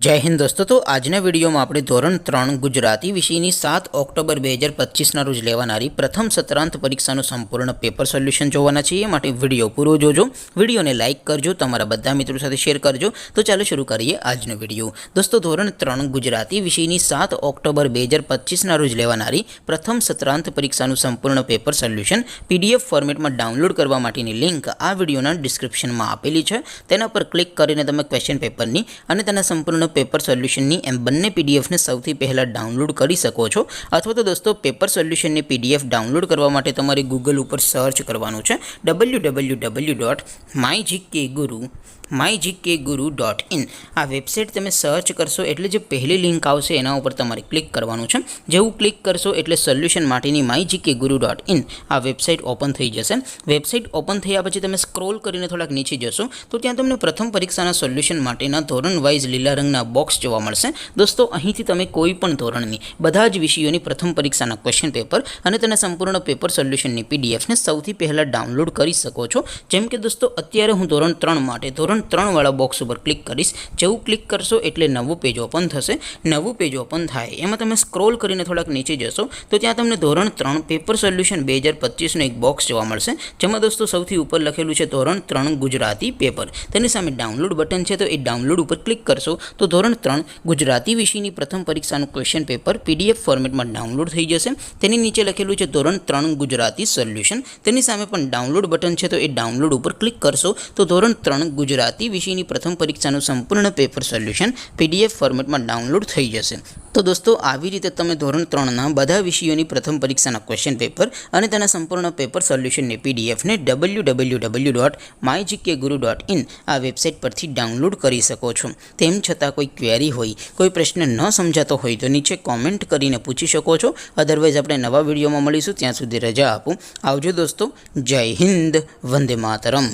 जय हिंद दोस्तों। तो आजना वीडियो में આપણે ધોરણ 3 ગુજરાતી વિષયની 7 ઓક્ટોબર 2025 ના રોજ લેવાનારી પ્રથમ સત્રાંત પરીક્ષાનું સંપૂર્ણ પેપર સોલ્યુશન જોવાના છીએ। માટે વિડિયો પૂરો જોજો, વિડિયોને લાઈક કરજો, તમારા બધા મિત્રો સાથે શેર કરજો। તો ચાલો શરૂ કરીએ આજનો વિડિયો। દોસ્તો ધોરણ 3 ગુજરાતી વિષયની 7 ઓક્ટોબર 2025 ના રોજ લેવાનારી પ્રથમ સત્રાંત પરીક્ષાનું સંપૂર્ણ પેપર સોલ્યુશન PDF ફોર્મેટમાં ડાઉનલોડ કરવા માટેની લિંક આ વિડિયોના ડિસ્ક્રિપ્શનમાં આપેલી છે। તેના પર ક્લિક કરીને તમે ક્વેશ્ચન પેપરની અને તેના સંપૂર્ણ पेपर सोल्यूशन एम बने पीडीएफ ने सौथी पहला डाउनलॉड करी सको छो। अथवा तो दोस्तों पेपर सोल्यूशन ने पीडीएफ डाउनलॉड करवा माटे तमारे गूगल पर सर्च करवानुं छे www.mygkguru.in। आ वेबसाइट तमे सर्च करशो एटले जे पहली लिंक आवशे एना उपर तमारे क्लिक करवानुं छे। जेवुं क्लिक करशो एटले सोल्यूशन माटेनी mygkguru.in आ वेबसाइट ओपन थई जशे। वेबसाइट ओपन थया पछी तमे स्क्रॉल करीने थोड़ाक नीचे जशो तो त्यां तमने प्रथम परीक्षाना सोल्यूशन माटेना धोरण वाइज लीला रंगना बॉक्स जोवा मळशे। दोस्तों અહીંથી તમે કોઈ પણ ધોરણની બધા જ વિષયોની પ્રથમ પરીક્ષાના ક્વેશ્ચન પેપર અને તેના સંપૂર્ણ પેપર સોલ્યુશનની PDF ને સૌથી પહેલા ડાઉનલોડ કરી શકો છો। જેમ કે દોસ્તો અત્યારે હું ધોરણ 3 માટે ધોરણ 3 વાળા બોક્સ ઉપર ક્લિક કરીશ। જેવું ક્લિક કરશો એટલે નવું પેજ ઓપન થશે। નવું પેજ ઓપન થાય એમાં તમે સ્ક્રોલ કરીને થોડાક નીચે જશો તો ત્યાં તમને ધોરણ 3 પેપર સોલ્યુશન 2025 નો એક બોક્સ જોવા મળશે। જેમાં દોસ્તો સૌથી ઉપર લખેલું છે ધોરણ 3 ગુજરાતી પેપર। તેની સામે ડાઉનલોડ બટન છે તો એ ડાઉનલોડ ઉપર ક્લિક કરશો तो ધોરણ 3 ગુજરાતી વિષયની પ્રથમ પરીક્ષાનું ક્વેશ્ચન પેપર PDF ફોર્મેટમાં ડાઉનલોડ થઈ જશે। તેની નીચે લખેલું છે ધોરણ 3 ગુજરાતી સોલ્યુશન। તેની સામે પણ ડાઉનલોડ બટન છે તો એ ડાઉનલોડ ઉપર ક્લિક કરશો તો ધોરણ 3 ગુજરાતી વિષયની પ્રથમ પરીક્ષાનું સંપૂર્ણ પેપર સોલ્યુશન PDF ફોર્મેટમાં ડાઉનલોડ થઈ જશે। तो दोस्तों આવી રીતે તમે ધોરણ 3 ના બધા વિષયોની પ્રથમ પરીક્ષાના ક્વેશ્ચન પેપર અને તેના સંપૂર્ણ પેપર સોલ્યુશનની PDF ને www.mygkguru.in આ વેબસાઇટ પરથી ડાઉનલોડ કરી શકો છો। તેમ છતાં કોઈ ક્વેરી હોય, કોઈ પ્રશ્ન ન સમજાતો હોય તો નીચે કોમેન્ટ કરીને પૂછી શકો છો। અધરવાઇઝ આપણે નવા વિડીયોમાં મળીશું, ત્યાં સુધી રજા આપો। આવજો દોસ્તો। જય હિન્દ, વંદે માતરમ।